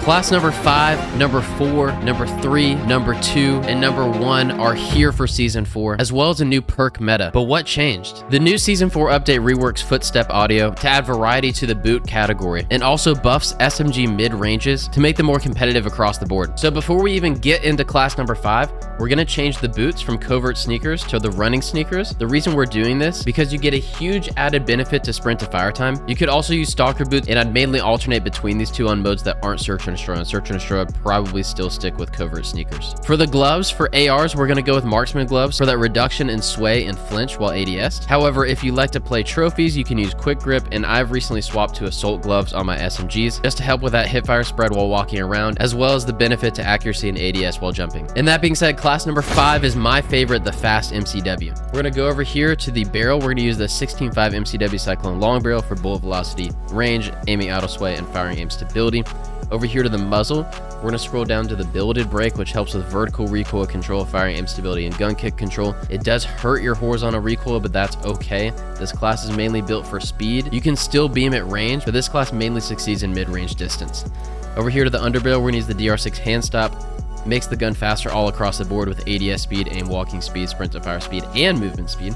Class number 5, number 4, number 3, number 2, and number 1 are here for Season 4, as well as a new perk meta. But what changed? The new Season 4 update reworks footstep audio to add variety to the boot category, and also buffs SMG mid-ranges to make them more competitive across the board. So before we even get into class number 5, we're going to change the boots from covert sneakers to the running sneakers. The reason we're doing this, because you get a huge added benefit to sprint to fire time. You could also use stalker boots, and I'd mainly alternate between these two on modes that aren't search and destroy. On search and destroy, I'd probably still stick with covert sneakers. For the gloves, for ARs, we're going to go with marksman gloves for that reduction in sway and flinch while ADS. However, if you like to play trophies, you can use quick grip, and I've recently swapped to assault gloves on my SMGs just to help with that hipfire spread while walking around, as well as the benefit to accuracy and ADS while jumping. And that being said, class number 5 is my favorite, the fast MCW. We're going to go over here to the barrel. We're going to use the 16.5 MCW Cyclone long barrel for bullet velocity, range, aiming auto sway, and firing aim stability. Over here to the muzzle, we're going to scroll down to the builded brake, which helps with vertical recoil control, firing aim stability, and gun kick control. It does hurt your horizontal recoil, but that's okay. This class is mainly built for speed. You can still beam at range, but this class mainly succeeds in mid-range distance. Over here to the underbarrel, we're going to use the DR6 hand stop. Makes the gun faster all across the board with ADS speed, aim walking speed, sprint to fire speed, and movement speed.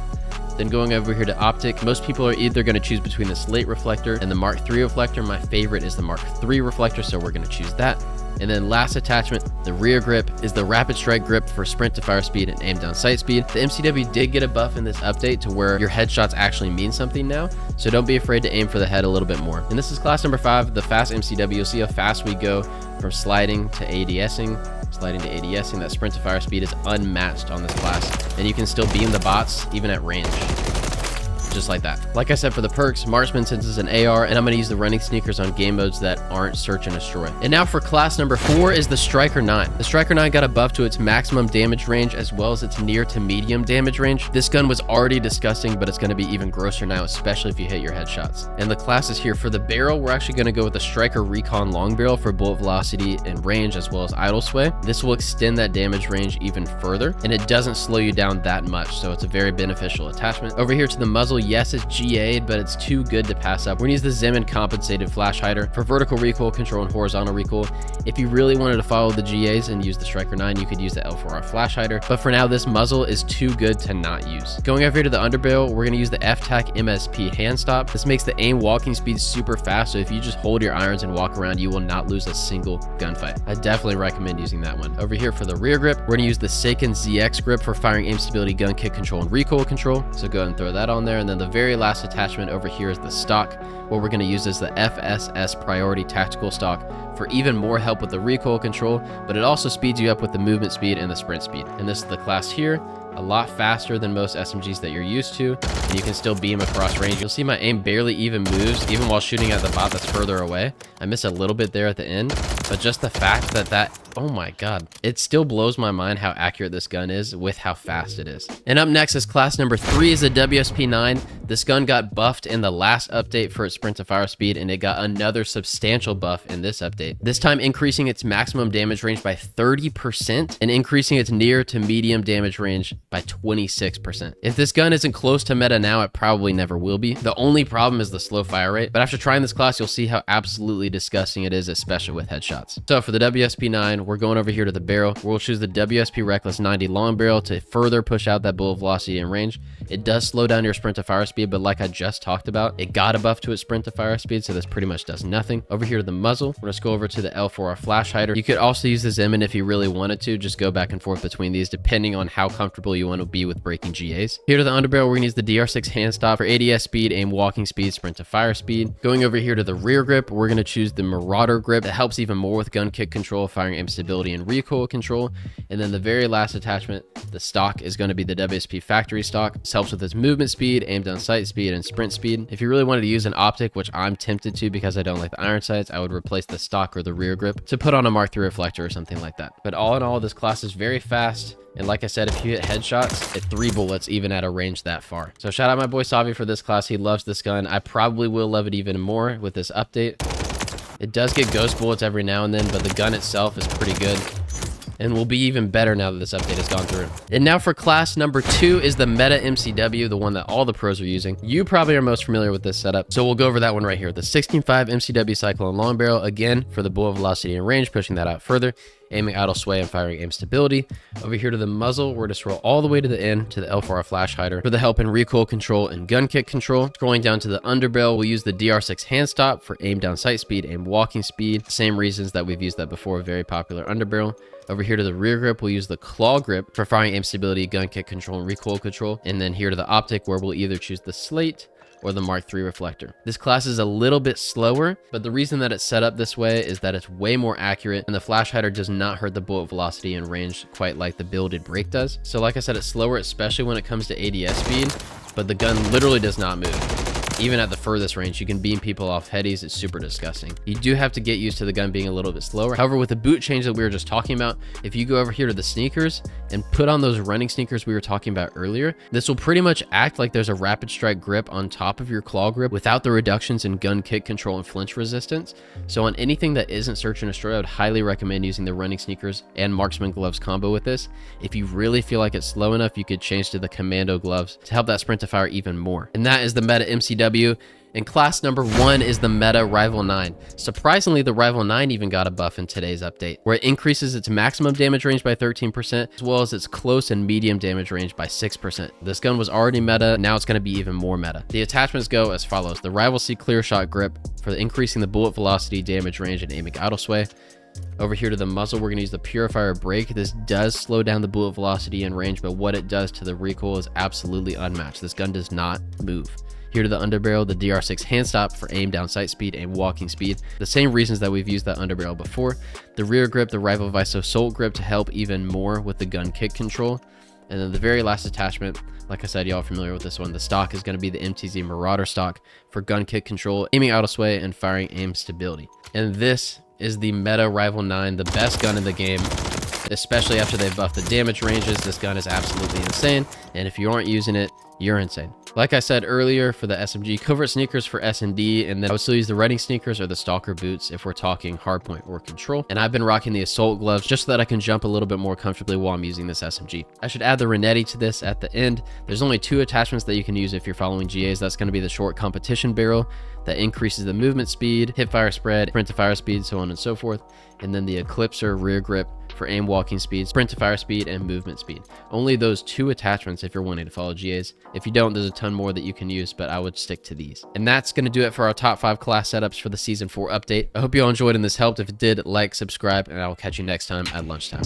Then going over here to optic, most people are either going to choose between the slate reflector and the Mark III reflector. My favorite is the Mark III reflector, so we're going to choose that. And then last attachment, the rear grip, is the rapid strike grip for sprint to fire speed and aim down sight speed. The MCW did get a buff in this update to where your headshots actually mean something now, so don't be afraid to aim for the head a little bit more. And this is class number 5, the fast MCW. You'll see how fast we go from sliding to ADSing. Sliding to ADSing, that sprint to fire speed is unmatched on this class, and you can still beam the bots even at range. Just like that. Like I said, for the perks, marksman since it's an AR, and I'm going to use the running sneakers on game modes that aren't search and destroy. And now for class number 4 is the Striker 9. The Striker 9 got a buff to its maximum damage range as well as its near to medium damage range. This gun was already disgusting, but it's going to be even grosser now, especially if you hit your headshots. And the class is here. For the barrel, we're actually going to go with the Striker Recon long barrel for bullet velocity and range as well as idle sway. This will extend that damage range even further, and it doesn't slow you down that much, so it's a very beneficial attachment. Over here to the muzzle, yes, it's GA'd, but it's too good to pass up. We're gonna use the Zemin compensated flash hider for vertical recoil control and horizontal recoil. If you really wanted to follow the GAs and use the Striker 9, you could use the L4R flash hider, but for now, this muzzle is too good to not use. Going over here to the underbarrel, we're gonna use the FTAC MSP hand stop. This makes the aim walking speed super fast, so if you just hold your irons and walk around, you will not lose a single gunfight. I definitely recommend using that one. Over here for the rear grip, we're gonna use the Seiken ZX grip for firing aim stability, gun kick control, and recoil control. So go ahead and throw that on there, and then the very last attachment over here is the stock. What we're going to use is the FSS priority tactical stock for even more help with the recoil control, but it also speeds you up with the movement speed and the sprint speed. And this is the class here, a lot faster than most SMGs that you're used to, and you can still beam across range. You'll see my aim barely even moves, even while shooting at the bot that's further away. I miss a little bit there at the end, but just the fact that oh my god, it still blows my mind how accurate this gun is with how fast it is. And up next is class number 3 is a WSP9. This gun got buffed in the last update for its sprint to fire speed, and it got another substantial buff in this update, this time increasing its maximum damage range by 30% and increasing its near to medium damage range by 26%. If this gun isn't close to meta now, it probably never will be. The only problem is the slow fire rate, but after trying this class, you'll see how absolutely disgusting it is, especially with headshots. So for the WSP9, we're going over here to the barrel. We'll choose the WSP Reckless 90 long barrel to further push out that bullet velocity and range. It does slow down your sprint to fire speed, but like I just talked about, it got a buff to its sprint to fire speed, so this pretty much does nothing. Over here to the muzzle, we're going to go over to the L4R flash hider. You could also use the Zemin if you really wanted to, just go back and forth between these depending on how comfortable you want to be with breaking GAs. Here to the underbarrel, we're going to use the DR6 hand stop for ADS speed, aim walking speed, sprint to fire speed. Going over here to the rear grip, we're going to choose the Marauder grip. That helps even more with gun kick control, firing aim stability, and recoil control. And then the very last attachment, the stock, is going to be the WSP factory stock. This helps with its movement speed, aim down sight speed, and sprint speed. If you really wanted to use an optic, which I'm tempted to because I don't like the iron sights, I would replace the stock or the rear grip to put on a Mark III reflector or something like that. But all in all, this class is very fast. And like I said, if you hit headshots, at 3 bullets, even at a range that far. So shout out my boy Savi for this class. He loves this gun. I probably will love it even more with this update. It does get ghost bullets every now and then, but the gun itself is pretty good. and will be even better now that this update has gone through. And now for class number 2 is the Meta MCW, the one that all the pros are using. You probably are most familiar with this setup, so we'll go over that one right here. The 16.5 MCW Cyclone Long Barrel, again, for the bullet velocity and range, pushing that out further, aiming idle sway and firing aim stability. Over here to the muzzle, we're just roll all the way to the end to the L4R flash hider for the help in recoil control and gun kick control. Scrolling down to the underbarrel, we'll use the DR6 hand stop for aim down sight speed, aim walking speed. Same reasons that we've used that before, very popular underbarrel. Over here to the rear grip, we'll use the claw grip for firing aim stability, gun kick control, and recoil control. And then here to the optic, where we'll either choose the slate or the Mark III reflector. This class is a little bit slower, but the reason that it's set up this way is that it's way more accurate, and the flash hider does not hurt the bullet velocity and range quite like the builded break does. So like I said, it's slower, especially when it comes to ADS speed, but the gun literally does not move. Even at the furthest range, you can beam people off headies. It's super disgusting. You do have to get used to the gun being a little bit slower. However, with the boot change that we were just talking about, if you go over here to the sneakers and put on those running sneakers we were talking about earlier, this will pretty much act like there's a rapid strike grip on top of your claw grip without the reductions in gun kick control and flinch resistance. So on anything that isn't search and destroy, I would highly recommend using the running sneakers and marksman gloves combo with this. If you really feel like it's slow enough, you could change to the commando gloves to help that sprint to fire even more. And that is the Meta MCW. And class number 1 is the Meta Rival 9. Surprisingly, the Rival 9 even got a buff in today's update, where it increases its maximum damage range by 13%, as well as its close and medium damage range by 6%. This gun was already meta, now it's going to be even more meta. The attachments go as follows. The Rival C clear shot grip for increasing the bullet velocity, damage range, and aiming idle sway. Over here to the muzzle, we're going to use the Purifier brake. This does slow down the bullet velocity and range, but what it does to the recoil is absolutely unmatched. This gun does not move. Here to the underbarrel, the DR6 hand stop for aim down sight speed and walking speed. The same reasons that we've used that underbarrel before. The rear grip, the Rival Viso Assault grip to help even more with the gun kick control. And then the very last attachment, like I said, y'all familiar with this one. The stock is going to be the MTZ Marauder stock for gun kick control, aiming idle sway, and firing aim stability. And this is the Meta Rival 9, the best gun in the game, especially after they've buffed the damage ranges. This gun is absolutely insane, and if you aren't using it, you're insane. Like I said earlier, for the SMG, covert sneakers for S&D, and then I would still use the running sneakers or the stalker boots if we're talking hardpoint or control. And I've been rocking the assault gloves just so that I can jump a little bit more comfortably while I'm using this SMG. I should add the Renetti to this at the end. There's only 2 attachments that you can use if you're following GAs. That's going to be the short competition barrel that increases the movement speed, hip fire spread, sprint to fire speed, so on and so forth. And then the Eclipser rear grip for aim walking speed, sprint to fire speed, and movement speed. Only those 2 attachments if you're wanting to follow GAs. If you don't, there's a ton more that you can use, but I would stick to these. And that's going to do it for our top 5 class setups for the Season 4 update. I hope you all enjoyed and this helped. If it did, like, subscribe, and I will catch you next time at lunchtime.